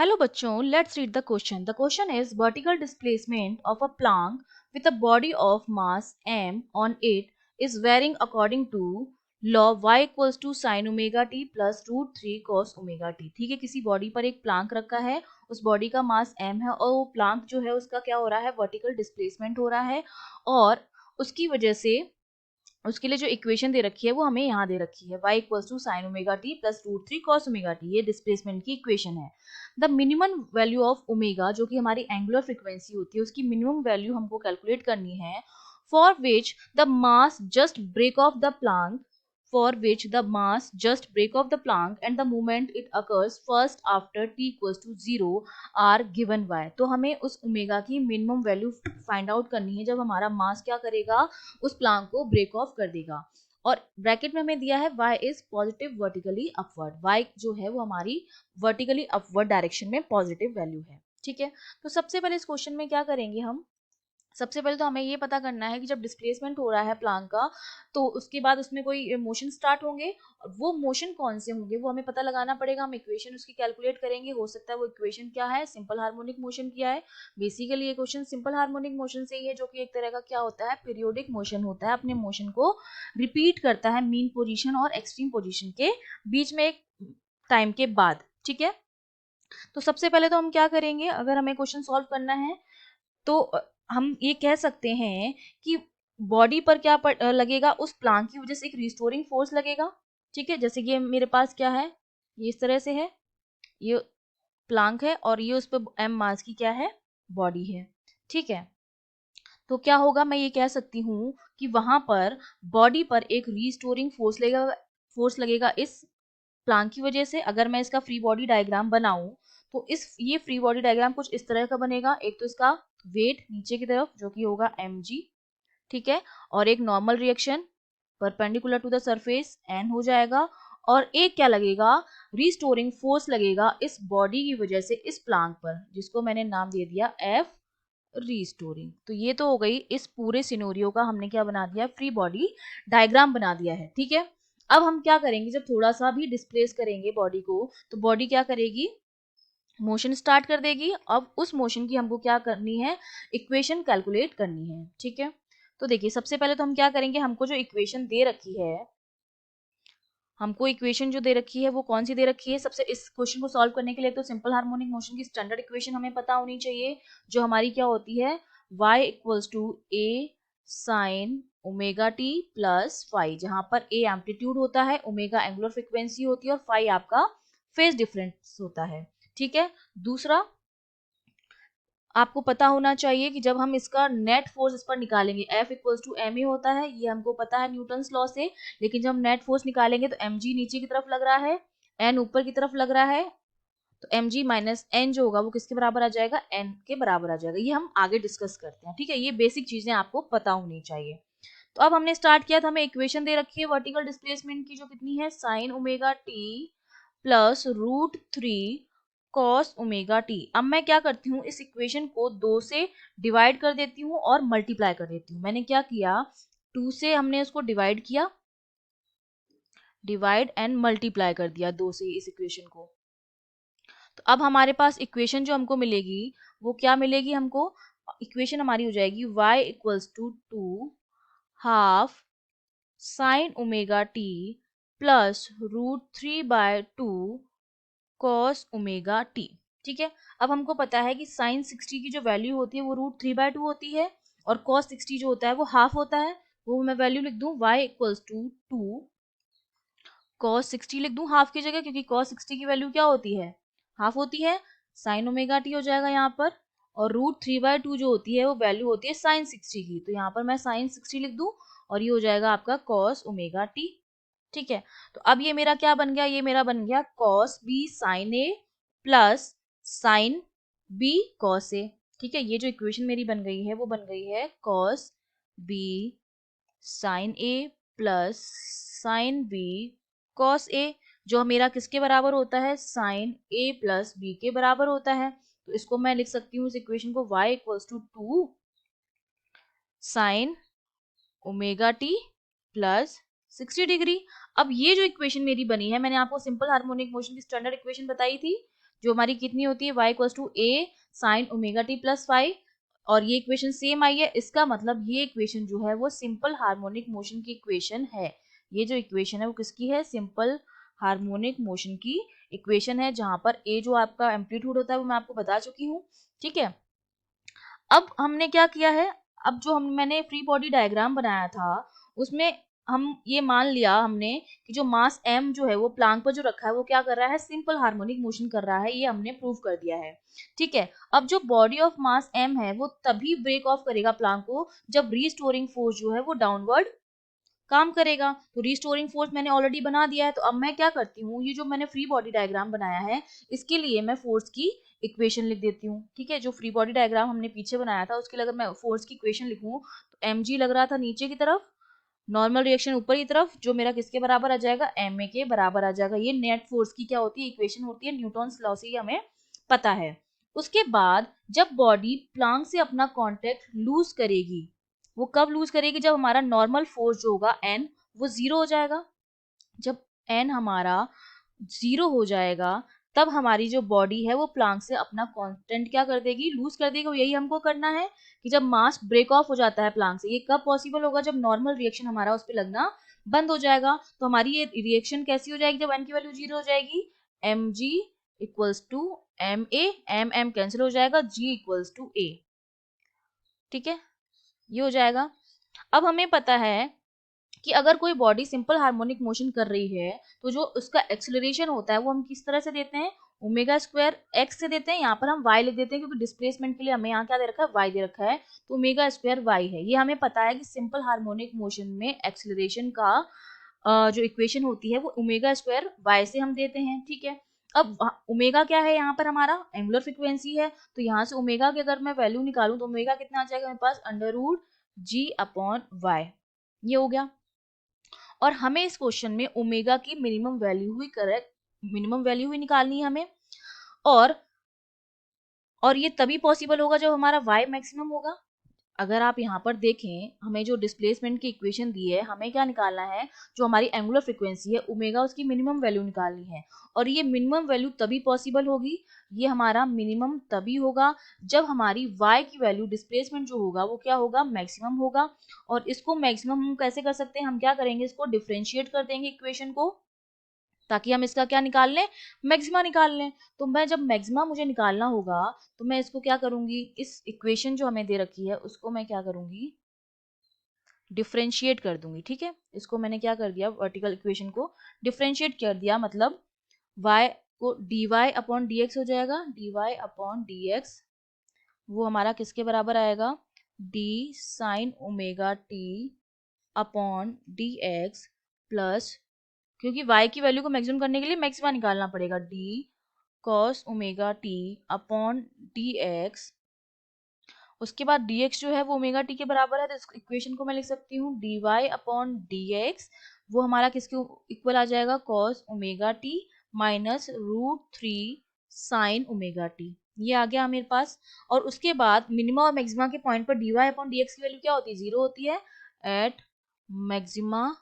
Hello bachchon, let's read the question. The question is vertical displacement of a plank with a body of mass m on it is varying according to law y equals to sin omega t plus root 3 cos omega t. ठीक है, किसी body पर एक Planck रखा है, उस body का मास m है और वो प्लांक जो है उसका क्या हो रहा है, वर्टिकल डिस्प्लेसमेंट हो रहा है और उसकी वजह से उसके लिए जो इक्वेशन दे रखी है वो हमें यहाँ दे रखी है y equals to sine omega t plus root 3 cos omega t, ये डिस्प्लेसमेंट की इक्वेशन है। The minimum value of omega जो कि हमारी एंगुलर फ्रीक्वेंसी होती है उसकी मिनिमम वैल्यू हमको कैलकुलेट करनी है for which the mass just break off the plank and the moment it occurs first after t equals to 0 are given y। तो हमें उस ओमेगा की मिनिमम वैल्यू फाइंड आउट करनी है जब हमारा मास क्या करेगा, उस प्लांक को ब्रेक ऑफ कर देगा। और ब्रैकेट में हमें दिया है y is positive vertically upward, y जो है वो हमारी वर्टिकली अपवर्ड डायरेक्शन में पॉजिटिव वैल्यू है। ठीक है, तो सबसे पहले इस क्वेश्चन में क्या करेंगे हम, सबसे पहले तो हमें ये पता करना है कि जब डिस्प्लेसमेंट हो रहा है प्लांक का तो उसके बाद उसमें कोई मोशन स्टार्ट होंगे और वो मोशन कौन से होंगे वो हमें पता लगाना पड़ेगा। हम इक्वेशन उसकी कैलकुलेट करेंगे, हो सकता है वो इक्वेशन क्या है, सिंपल हार्मोनिक मोशन किया है। बेसिकली ये क्वेश्चन सिंपल हार्मोनिक मोशन से ही है जो कि एक तरह का क्या होता है, पीरियोडिक मोशन होता है, अपने मोशन को रिपीट करता है मीन पोजिशन और एक्सट्रीम पोजिशन के बीच में एक टाइम के बाद। ठीक है, तो सबसे पहले तो हम क्या करेंगे, अगर हमें क्वेश्चन सॉल्व करना है तो हम ये कह सकते हैं कि बॉडी पर क्या लगेगा, उस प्लांक की वजह से एक रिस्टोरिंग फोर्स लगेगा। ठीक है, जैसे कि मेरे पास क्या है, ये इस तरह से है, ये प्लांक है और ये उस पर m मास की क्या है, बॉडी है। ठीक है, तो क्या होगा, मैं ये कह सकती हूँ कि वहां पर बॉडी पर एक रिस्टोरिंग फोर्स लगेगा इस प्लांक की वजह से। अगर मैं इसका फ्री बॉडी डायग्राम बनाऊं तो ये फ्री बॉडी डायग्राम कुछ इस तरह का बनेगा। एक तो इसका वेट नीचे की तरफ जो कि होगा mg, ठीक है, और एक normal reaction perpendicular to the surface n हो जाएगा और एक क्या लगेगा, रिस्टोरिंग फोर्स लगेगा इस बॉडी की वजह से इस प्लांक पर, जिसको मैंने नाम दे दिया f रिस्टोरिंग। तो ये तो हो गई, इस पूरे सिनेरियो का हमने क्या बना दिया, फ्री बॉडी डायग्राम बना दिया है। ठीक है, अब हम क्या करेंगे, जब थोड़ा सा भी डिस्प्लेस करेंगे बॉडी को तो बॉडी क्या करेगी, मोशन स्टार्ट कर देगी। अब उस मोशन की हमको क्या करनी है, इक्वेशन कैलकुलेट करनी है। ठीक है, तो देखिए सबसे पहले तो हम क्या करेंगे, हमको जो इक्वेशन दे रखी है, हमको इक्वेशन जो दे रखी है वो कौन सी दे रखी है, सबसे इस क्वेश्चन को सॉल्व करने के लिए तो सिंपल हार्मोनिक मोशन की स्टैंडर्ड इक्वेशन हमें पता होनी चाहिए, जो हमारी क्या होती है, y equals to a sine omega t plus phi, जहां पर a एम्पलीट्यूड होता है, ओमेगा एंगुलर फ्रीक्वेंसी होती है और फाई आपका फेज डिफरेंस होता है। ठीक है, दूसरा आपको पता होना चाहिए कि जब हम इसका नेट फोर्स इस पर निकालेंगे, F equals to m a होता है, ये हमको पता है न्यूटन्स लॉ से, लेकिन जब हम नेट फोर्स निकालेंगे तो mg नीचे की तरफ लग रहा है, n ऊपर की तरफ लग रहा है, तो mg माइनस n जो होगा वो किसके बराबर आ जाएगा, n के बराबर आ जाएगा। ये हम आगे डिस्कस करते हैं। ठीक है, ये बेसिक चीजें आपको पता होनी चाहिए। तो अब हमने स्टार्ट किया था, हमें इक्वेशन दे रखी है वर्टिकल डिस्प्लेसमेंट की जो कितनी है, sine omega t plus root 3 cos omega t. अब मैं क्या करती हूँ, इस इक्वेशन को 2 से डिवाइड कर देती हूँ और मल्टीप्लाई कर देती हूँ। मैंने क्या किया, 2 से हमने इसको डिवाइड किया, डिवाइड एंड मल्टीप्लाई कर दिया 2 से इस इक्वेशन को। तो अब हमारे पास इक्वेशन जो हमको मिलेगी वो क्या मिलेगी, हमको इक्वेशन हमारी हो जाएगी y equals to 2 half sine omega t plus root 3 by 2 cos omega t. ठीक है, अब हमको पता है कि साइन 60 की जो वैल्यू होती है वो रूट 3 बाय 2 होती है और कॉस 60 जो होता है वो हाफ होता है। वो मैं वैल्यू लिख दूं y इक्वल्स टू 2 कॉस 60 लिख दूं हाफ की जगह, क्योंकि कॉस 60 की वैल्यू क्या होती है, हाफ होती है। साइन ओमेगा टी हो जाएगा यहाँ पर, और रूट 3 बाय 2 जो होती है वो वैल्यू होती है साइन 60 की, तो यहाँ पर मैं साइन 60 लिख दूं और ये हो जाएगा आपका कॉस ओमेगा टी। ठीक है, तो अब ये मेरा क्या बन गया, ये मेरा बन गया cos B sign A plus sine B cos A. ठीक है, ये जो इक्वेशन मेरी बन गई है वो बन गई है cos B sign A plus sine B cos A, जो मेरा किसके बराबर होता है, साइन ए प्लस बी के बराबर होता है। तो इसको मैं लिख सकती हूँ इस इक्वेशन को y equals to 2 sine omega t plus 60 degree. अब ये जो इक्वेशन मेरी बनी है, मैंने आपको सिंपल हार्मोनिक मोशन की स्टैंडर्ड इक्वेशन बताई थी, जो हमारी कितनी होती है, y equals to a sine omega t plus phi, और ये इक्वेशन सेम आई है। इसका मतलब ये इक्वेशन जो है वो सिंपल हार्मोनिक मोशन की इक्वेशन है। ये जो इक्वेशन है वो किसकी है, सिंपल हार्मोनिक मोशन की इक्वेशन है, जहां पर a जो आपका एम्पलीट्यूड होता है वो मैं आपको बता चुकी हूँ। ठीक है, अब हमने क्या किया है, अब जो मैंने फ्री बॉडी डायग्राम बनाया था उसमें हम ये मान लिया हमने कि जो मास m जो है वो प्लांक पर जो रखा है वो क्या कर रहा है, सिंपल हार्मोनिक मोशन कर रहा है, ये हमने प्रूव कर दिया है। ठीक है, अब जो बॉडी ऑफ मास m है वो तभी ब्रेक ऑफ करेगा प्लांक को जब रीस्टोरिंग फोर्स जो है वो डाउनवर्ड काम करेगा। तो रिस्टोरिंग फोर्स मैंने ऑलरेडी बना दिया है, तो अब मैं क्या करती हूँ, ये जो मैंने फ्री बॉडी डायग्राम बनाया है इसके लिए मैं फोर्स की इक्वेशन लिख देती हूँ। ठीक है, जो फ्री बॉडी डायग्राम हमने पीछे बनाया था उसके लिए अगर मैं फोर्स की इक्वेशन लिखूँ तो mg लग रहा था नीचे की तरफ, नॉर्मल रिएक्शन ऊपर की तरफ, जो मेरा किसके बराबर आ जाएगा, ma के बराबर आ जाएगा। ये नेट फोर्स की क्या होती है, इक्वेशन होती है, न्यूटन्स लॉ से हमें पता है। उसके बाद जब बॉडी प्लांक से अपना कांटेक्ट लूज करेगी, वो कब लूज करेगी, जब हमारा नॉर्मल फोर्स जो होगा n वो 0 हो जाएगा। जब n हमारा 0 हो जाएगा तब हमारी जो बॉडी है वो प्लांक से अपना कांस्टेंट क्या कर देगी, लूज कर देगी। यही हमको करना है कि जब मास ब्रेक ऑफ हो जाता है प्लांक से, ये कब पॉसिबल होगा, जब नॉर्मल रिएक्शन हमारा उस पर लगना बंद हो जाएगा। तो हमारी ये रिएक्शन कैसी हो जाएगी, जब n की वैल्यू 0 हो जाएगी, mg equals to ma, m cancel हो जाएगा, g इक्वल्स टू a। ठीक है, ये हो जाएगा। अब हमें पता है कि अगर कोई बॉडी सिंपल हार्मोनिक मोशन कर रही है तो जो उसका एक्सेलरेशन होता है वो हम किस तरह से देते हैं, ओमेगा स्क्वायर एक्स से देते हैं। यहाँ पर हम y लिख देते हैं क्योंकि डिस्प्लेसमेंट के लिए हमें यहाँ क्या दे रखा है, y दे रखा है, तो ओमेगा स्क्वायर y है। ये हमें पता है कि सिंपल हार्मोनिक मोशन में एक्सेलरेशन का जो इक्वेशन होती है वो ओमेगा स्क्वायर y से हम देते हैं। ठीक है, अब ओमेगा क्या है, यहाँ पर हमारा एंगुलर फ्रीक्वेंसी है, तो यहाँ से ओमेगा की अगर मैं वैल्यू निकालूं तो ओमेगा कितना आ जाएगा मेरे पास, under root g upon Y. ये हो गया। और हमें इस क्वेश्चन में ओमेगा की मिनिमम वैल्यू हुई करेक्ट, मिनिमम वैल्यू हुई निकालनी है हमें। और ये तभी पॉसिबल होगा जब हमारा y मैक्सिमम होगा। अगर आप यहाँ पर देखें, हमें जो डिस्प्लेसमेंट की इक्वेशन दी है, हमें क्या निकालना है, जो हमारी एंगुलर फ्रीक्वेंसी है ओमेगा उसकी मिनिमम वैल्यू निकालनी है। और ये मिनिमम वैल्यू तभी पॉसिबल होगी, ये हमारा मिनिमम तभी होगा जब हमारी y की वैल्यू डिस्प्लेसमेंट जो होगा वो क्या होगा, मैक्सिमम होगा। और इसको मैक्सिमम हम कैसे कर सकते हैं, हम क्या करेंगे, इसको डिफरेंशिएट कर देंगे इक्वेशन को, ताकि हम इसका क्या निकाल लें, मैक्सिमा निकाल लें। तो मैं जब मैक्सिमा मुझे निकालना होगा तो मैं इसको क्या करूंगी, इस इक्वेशन जो हमें दे रखी है उसको मैं क्या करूंगी, डिफरेंशिएट कर दूंगी। ठीक है, इसको मैंने क्या कर दिया, वर्टिकल इक्वेशन को डिफरेंशिएट कर दिया, मतलब y को dy अपॉन dx हो जाएगा, dy अपॉन dx वो हमारा किसके बराबर आएगा, d sign omega t upon dx plus, क्योंकि y की वैल्यू को मैक्सिमम करने के लिए मैक्सिमा निकालना पड़ेगा, d cos omega t upon dx। उसके बाद dx जो है वो ओमेगा t के बराबर है, तो इस इक्वेशन को मैं लिख सकती हूँ dy अपॉन dx, वो हमारा किसके इक्वल आ जाएगा, cos omega t minus root three sine omega t। ये आ गया मेरे पास। और उसके बाद मिनिमा और मैक्सिमा के पॉइंट पर dy अपॉन dx की वैल्यू क्या होती है, 0 होती है। एट मैक्सिमा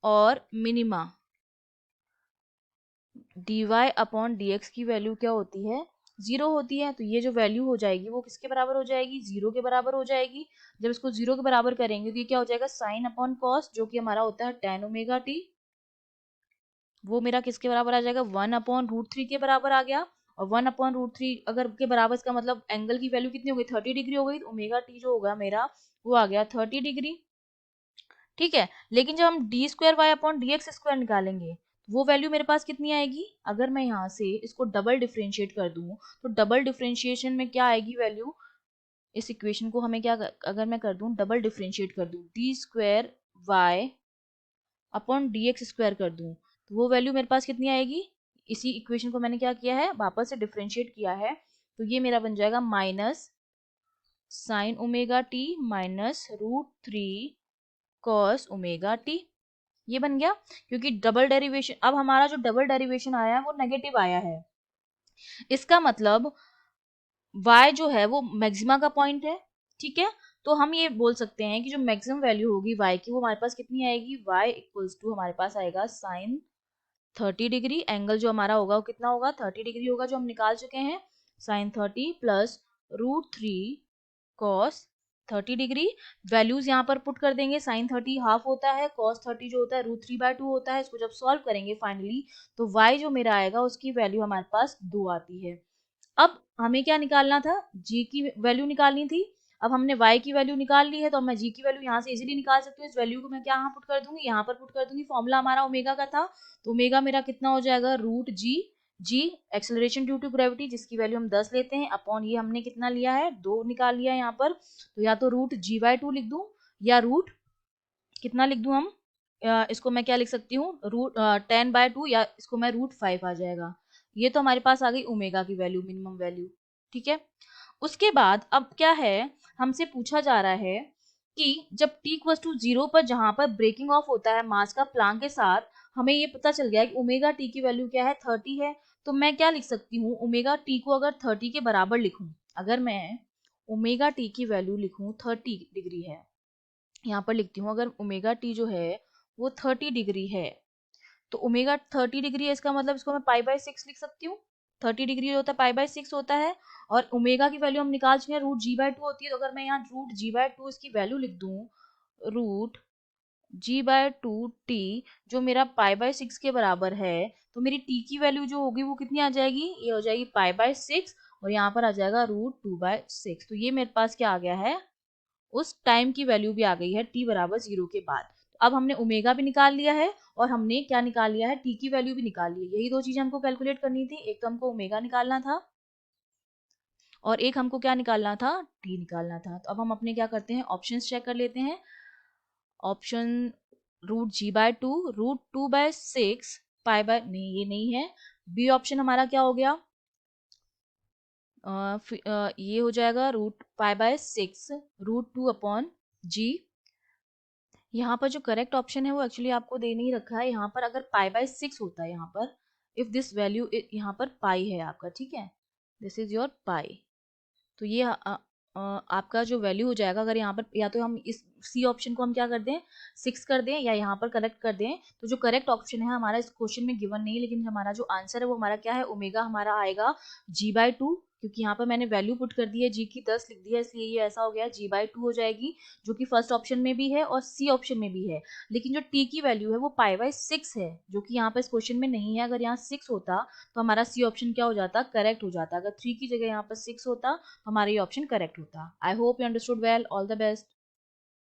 और मिनिमा dy अपॉन dx की वैल्यू क्या होती है, 0 होती है। तो ये जो वैल्यू हो जाएगी वो किसके बराबर हो जाएगी, 0 के बराबर हो जाएगी। जब इसको 0 के बराबर करेंगे तो ये क्या हो जाएगा, साइन अपॉन कॉस, जो कि हमारा होता है टेन ओमेगा टी, वो मेरा किसके बराबर आ जाएगा, 1 अपॉन रूट थ्री के बराबर आ गया। और 1 अपॉन रूट थ्री अगर के बराबर, इसका मतलब एंगल की वैल्यू कितनी हो गई, 30 डिग्री हो गई, तो ओमेगा टी जो होगा मेरा वो आ गया 30 डिग्री। ठीक है, लेकिन जब हम d square y upon d x square निकालेंगे वो वैल्यू मेरे पास कितनी आएगी, अगर मैं यहाँ से इसको डबल डिफरेंशिएट कर दूं तो डबल डिफरेंशिएशन में क्या आएगी वैल्यू, इस इक्वेशन को हमें क्या अगर मैं कर दूं डबल डिफरेंशिएट कर दूं, d square y upon d x square कर दूं, तो वो वैल्यू मेरे पास कितनी आएगी, इसी इक्वेशन को मैंने क्या किया है, वापस से डिफरेंशिएट किया है, तो ये मेरा बन जाएगा minus sine omega t minus root three cos omega t. ये बन गया, क्योंकि डबल डेरिवेशन, अब हमारा जो डबल डेरिवेशन आया है वो नेगेटिव आया है, इसका मतलब y जो है वो मैक्सिमा का पॉइंट है। ठीक है, तो हम ये बोल सकते हैं कि जो मैक्सिमम वैल्यू होगी y की वो हमारे पास कितनी आएगी, y इक्वल्स टू हमारे पास आएगा साइन 30 डिग्री, एंगल जो हमारा होगा वो कितना होगा 30 डिग्री होगा जो हम निकाल चुके हैं, sine 30 plus √3 cos 30 degree. Values यहाँ पर पुट कर देंगे, साइन 30 हाफ होता है, कॉस 30 जो होता है √3/2 होता है। इसको जब सॉल्व करेंगे फाइनली तो y जो मेरा आएगा उसकी वैल्यू हमारे पास 2 आती है। अब हमें क्या निकालना था, g की वैल्यू निकालनी थी। अब हमने y की वैल्यू निकाल ली है तो मैं g की वैल्यू यहाँ से इजीली निकाल सकती हूँ। इस वैल्यू को मैं क्या यहाँ पुट कर दूंगी, यहाँ पर पुट कर दूंगी। फॉर्मूला हमारा ओमेगा का था तो ओमेगा मेरा कितना हो जाएगा √g, g acceleration due to gravity जिसकी वैल्यू हम 10 लेते हैं, अपॉन ये हमने कितना लिया है 2 निकाल लिया है यहाँ पर। तो या तो √g/2 लिख दूं या रूट कितना लिख दूं हम, इसको मैं क्या लिख सकती हूँ √10/2 या इसको मैं √5 आ जाएगा। ये तो हमारे पास आ गई ओमेगा की वैल्यू, मिनिमम वैल्यू। ठीक है, उसके बाद अब क्या है, हमसे पूछा जा रहा है कि जब t=0 पर जहां पर ब्रेकिंग ऑफ होता है मास का प्लांक के साथ, हमें ये पता चल गया है कि ओमेगा टी की वैल्यू क्या है 30 है। तो मैं क्या लिख सकती हूँ, ओमेगा टी को अगर 30 के बराबर लिखूं, अगर मैं ओमेगा टी की वैल्यू लिखूं 30 डिग्री है, यहाँ पर लिखती हूँ अगर ओमेगा टी जो है वो 30 डिग्री है तो ओमेगा 30 डिग्री है, इसका मतलब इसको मैं π/6 लिख सकती हूँ। 30 डिग्री जो होता है π/6 होता है, और ओमेगा की वैल्यू हम निकाल चुके हैं √g/2 होती है। तो अगर मैं यहाँ √g/2 इसकी वैल्यू लिख दूँ, √g/2 t जो मेरा π/6 के बराबर है, तो मेरी t की वैल्यू जो होगी वो कितनी आ जाएगी, ये हो जाएगी π/6 और यहाँ पर आ जाएगा √2/6। तो ये मेरे पास क्या आ गया है, उस टाइम की वैल्यू भी आ गई है t बराबर 0 के बाद। अब हमने ओमेगा भी निकाल लिया है और हमने क्या निकाल लिया है, t की वैल्यू भी निकाल ली है। यही दो चीजें हमको कैलकुलेट करनी थी, एक तो हमको ओमेगा निकालना था और एक हमको क्या निकालना था, t निकालना था। तो अब हम अपने क्या करते हैं, ऑप्शंस चेक कर लेते हैं। ऑप्शन √g/2, √2/6, नहीं ये नहीं है। बी ऑप्शन हमारा क्या हो गया, ये हो जाएगा √π/6 √2/g। यहाँ पर जो करेक्ट ऑप्शन है वो एक्चुअली आपको दे नहीं रखा है, यहाँ पर अगर π/6 होता है, यहाँ पर इफ दिस वैल्यू, यहाँ पर पाई है आपका, ठीक है, दिस इज योर पाई। तो ये आपका जो वैल्यू हो जाएगा, अगर यहाँ पर या तो हम इस सी ऑप्शन को हम क्या कर दें 6 कर दें या यहाँ पर करेक्ट कर दें, तो जो करेक्ट ऑप्शन है हमारा इस क्वेश्चन में गिवन नहीं, लेकिन हमारा जो आंसर है वो हमारा क्या है, ओमेगा हमारा आएगा g/2, क्योंकि यहाँ पर मैंने वैल्यू पुट कर दी है, g की 10 लिख दिया, इसलिए ये ऐसा हो गया g/2 हो जाएगी, जो कि फर्स्ट ऑप्शन में भी है और सी ऑप्शन में भी है। लेकिन जो t की वैल्यू है वो π/6 है, जो कि यहाँ पर इस क्वेश्चन में नहीं है। अगर यहाँ 6 होता तो हमारा सी ऑप्शन क्या हो जाता, करेक्ट हो जाता। अगर 3 की जगह यहाँ पर 6 होता तो हमारा ये ऑप्शन करेक्ट होता। I hope you understood well, all the best.